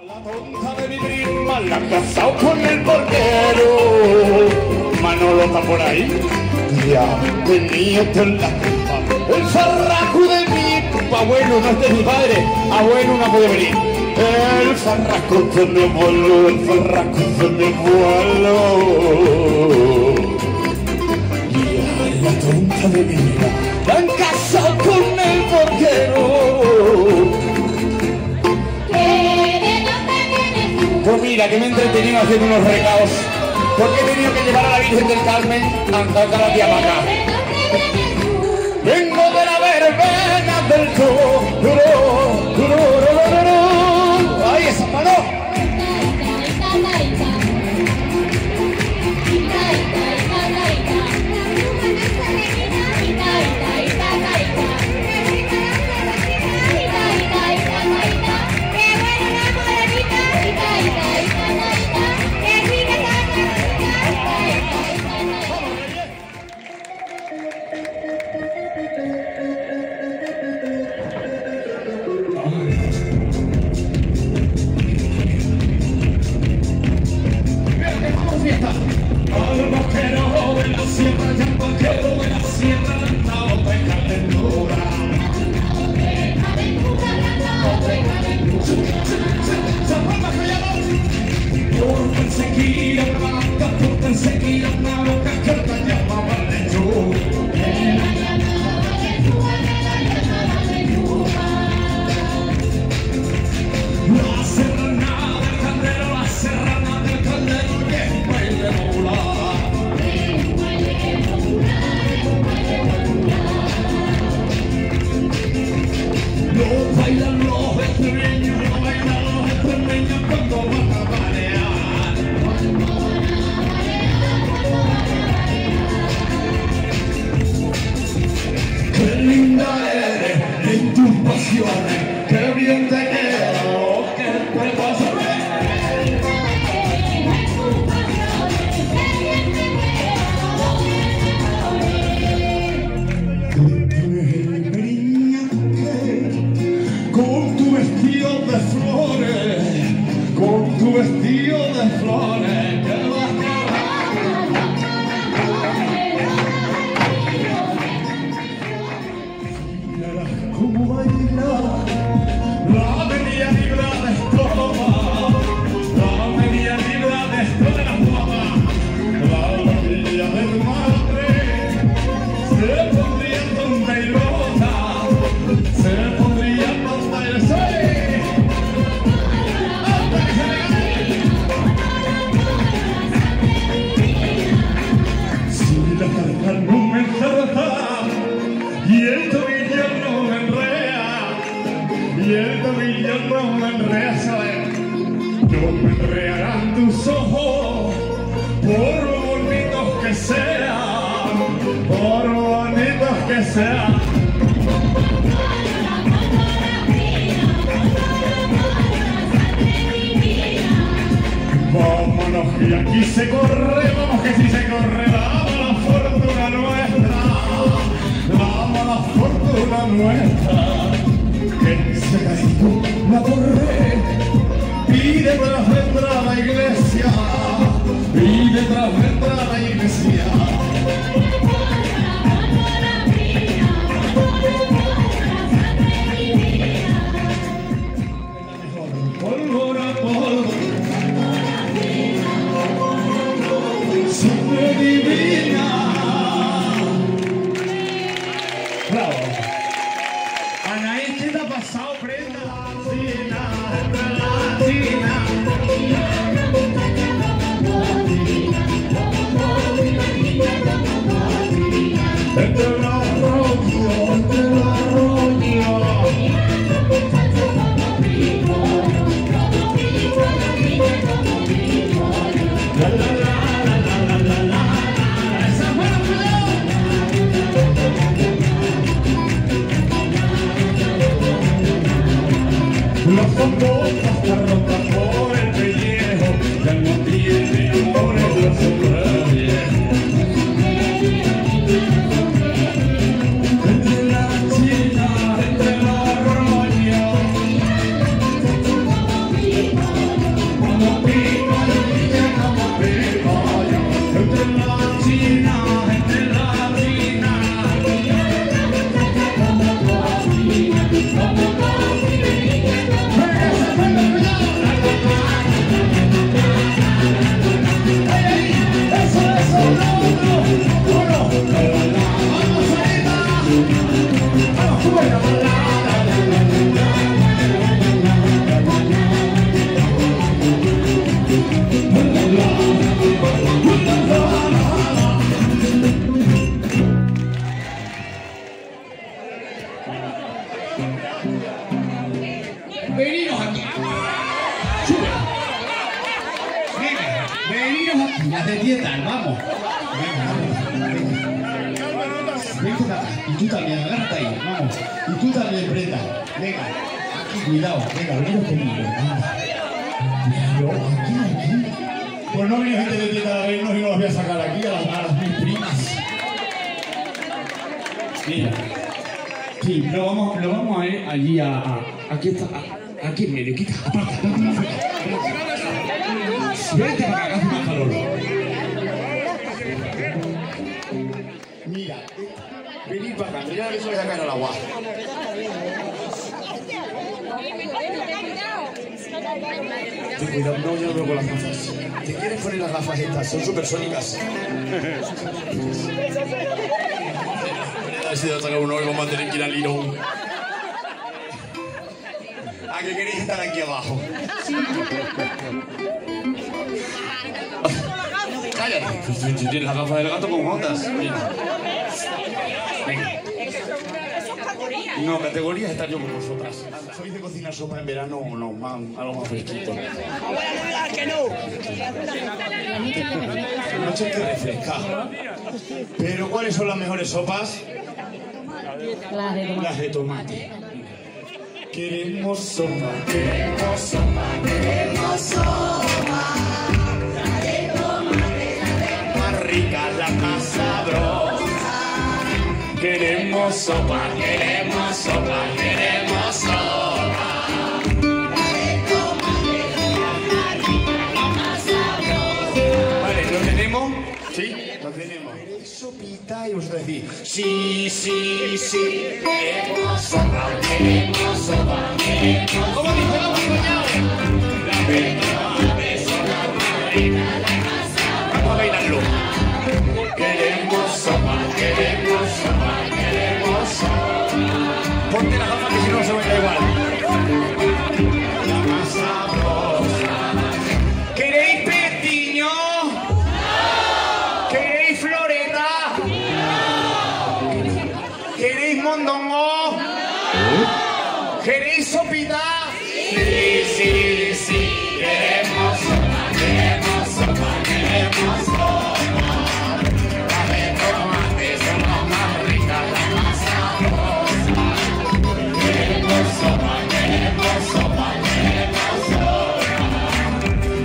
La tonta de mi prima la han casado con el portero. Manolo está por ahí. Ya tenía esto en la culpa. El farraco de mi abuelo, no es de mi padre. Abuelo no puede venir. El farraco de mi abuelo, el farraco de mi abuelo. Ya la tonta de mi vida la han casado con el portero. Pues mira, que me he entretenido haciendo unos recados, porque he tenido que llevar a la Virgen del Carmen a cantar a tía Maca. Vengo de la verbena del toro, ¡ay, esa mano! No me enredarán tus ojos, por bonitos que sean, por bonitos que sean. Vámonos que aquí se corre, vamos que si se corre, vamos la fortuna nuestra, vamos la fortuna nuestra, que se cayó la torre. Pide tras vendrá a la iglesia, pide tras vendrá a la iglesia. Pólvora, pólvora, sangre divina. Bravo. Anaí, ¿qué te ha pasado, prenda? China. Veniros aquí. Sube. Venga, veniros aquí. Las de dieta, vamos. Venga, vamos. Venga. Y tú también, agárrate ahí, vamos. Y tú también, Brenda. Venga, aquí, cuidado. Venga, veniros conmigo. Vamos. Cuidado, aquí. Pues no viene gente de dieta a vernos y no los voy a sacar aquí a las mis primas. Mira. Sí, lo vamos a ir allí aquí está, aquí en medio, quita, aparta, vete para que haga más calor. Mira, venid para acá, mira que se voy a sacar al agua. Ten cuidado, no, yo no veo con las gafas. ¿Te quieres poner las gafas estas? Son supersónicas. Ha sido sacar uno y vamos a tener que ir al Lirón. ¿A qué queréis estar aquí abajo? Cállate. Si tienes las gafas del gato con jotas. Venga. No, categoría es estar yo con vosotras. ¿Sois de cocinar sopa en verano o no? Algo más fresquito. Que no. La noche hay que refrescar. Pero ¿cuáles son las mejores sopas? Las de tomate. Queremos sopa, queremos sopa, queremos sopa. La de tomate, la de más rica, la más sabrosa. Queremos sopa, queremos sopa, queremos sopa. La de tomate, la más rica, la más sabrosa. Vale, ¿lo tenemos? ¿Sí? Lo tenemos. Sopita y vosotros decís sí, sí, sí, queremos sopa, queremos sopa, queremos. ¿Cómo dice la acompañado? La tomate son la más rica, la más sabrosa. Vamos a bailarlo. Queremos sopa, queremos sopa, queremos sopa. Ponte la gafas que si no se baila igual. La más sabrosa. ¿Queréis pestiño? ¿Queréis floreta? ¿Queréis mondongo? ¿Queréis sopita? Sí, sí, sí. Queremos sopa, queremos sopa, queremos sopa. Las de tomate son las más ricas, las más sabrosas. Queremos sopa, queremos sopa, queremos sopa.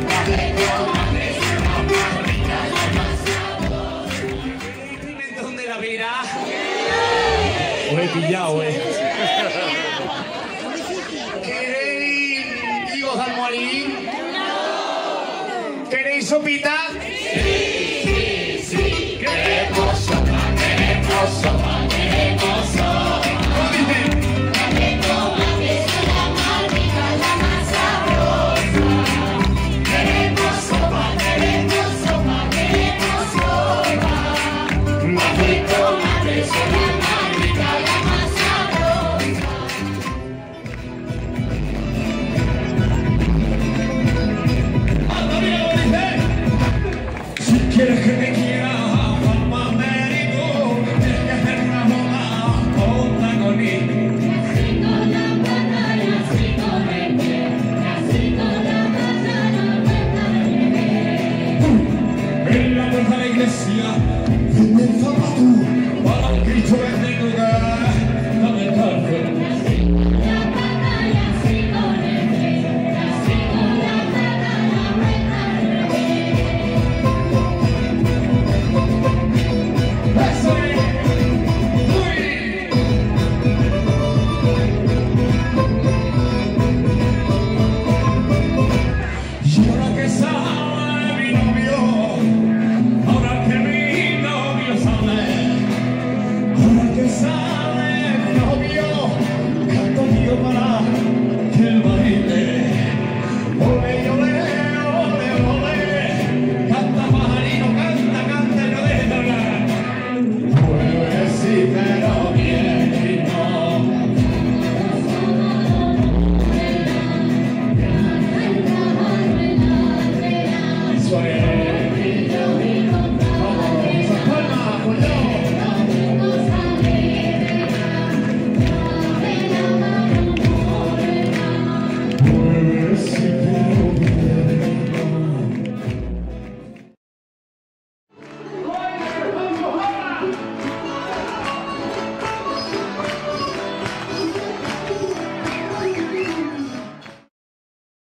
Las de tomate son las más ricas, las más sabrosas. ¿Queréis pimentón de la vera? Os he pillado, ¿Queréis higos de almoharín? ¿Queréis sopita? Sí, sí, sí. Queremos sopa, queremos sopa.